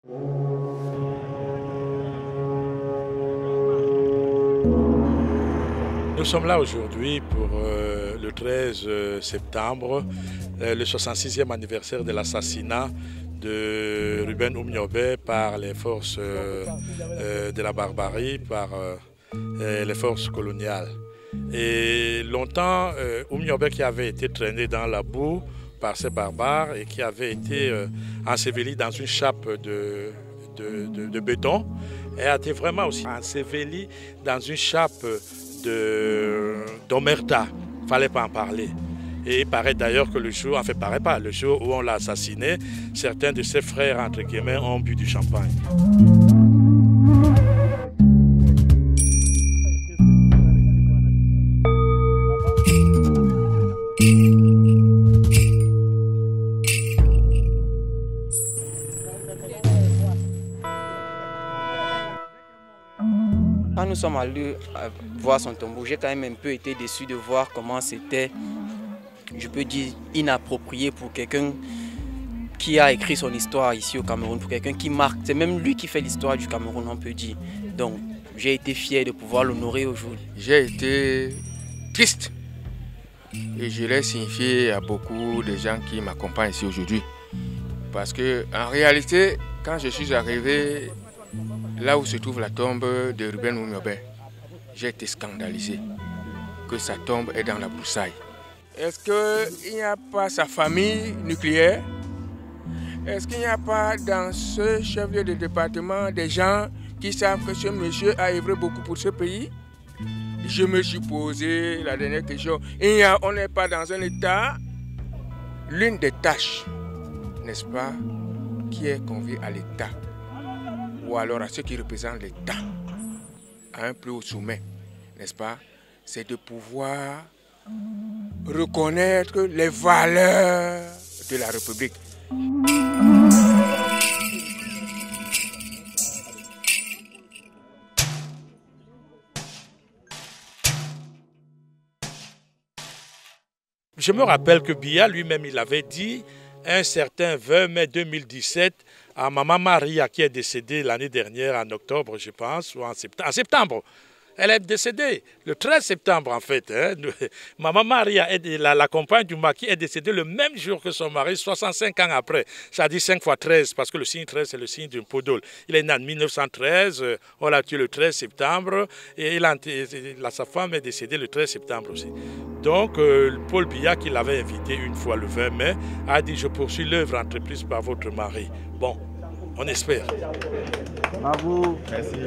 Nous sommes là aujourd'hui pour le 13 septembre, le 66e anniversaire de l'assassinat de Ruben Oumniobé par les forces de la barbarie, par les forces coloniales. Et longtemps, Oumniobé qui avait été traîné dans la boue par ces barbares et qui avait été enseveli dans une chape de béton, et a été vraiment aussi enseveli dans une chape d'omerta. Il ne fallait pas en parler. Et il paraît d'ailleurs que le jour, enfin paraît pas, le jour où on l'a assassiné, certains de ses frères, entre guillemets, ont bu du champagne. Quand nous sommes allés voir son tombeau, j'ai quand même un peu été déçu de voir comment c'était, je peux dire, inapproprié pour quelqu'un qui a écrit son histoire ici au Cameroun, pour quelqu'un qui marque. C'est même lui qui fait l'histoire du Cameroun, on peut dire. Donc, j'ai été fier de pouvoir l'honorer aujourd'hui. J'ai été triste et je l'ai signifié à beaucoup de gens qui m'accompagnent ici aujourd'hui. Parce que, en réalité, quand je suis arrivé là où se trouve la tombe de Ruben Oumniobé, j'ai été scandalisé que sa tombe est dans la broussaille. Est-ce qu'il n'y a pas sa famille nucléaire? Est-ce qu'il n'y a pas dans ce chef-lieu de département des gens qui savent que ce monsieur a œuvré beaucoup pour ce pays? Je me suis posé la dernière question. On n'est pas dans un état. L'une des tâches, n'est-ce pas, qui est conviée à l'État, ou alors à ceux qui représentent l'État, à un plus haut sommet, n'est-ce pas, c'est de pouvoir reconnaître les valeurs de la République. Je me rappelle que Biya lui-même, il avait dit un certain 20 mai 2017 à Maman Maria qui est décédée l'année dernière en octobre, je pense, ou en septembre. Elle est décédée le 13 septembre en fait. Hein. Maman Maria, la compagne du maquis, est décédée le même jour que son mari, 65 ans après. Ça dit 5 fois 13 parce que le signe 13 c'est le signe d'une podole. Il est né en 1913, on l'a tué le 13 septembre et sa femme est décédée le 13 septembre aussi. Donc Paul Biya, qui l'avait invité une fois le 20 mai, a dit « Je poursuis l'œuvre entreprise par votre mari ». Bon, on espère. À vous. Merci.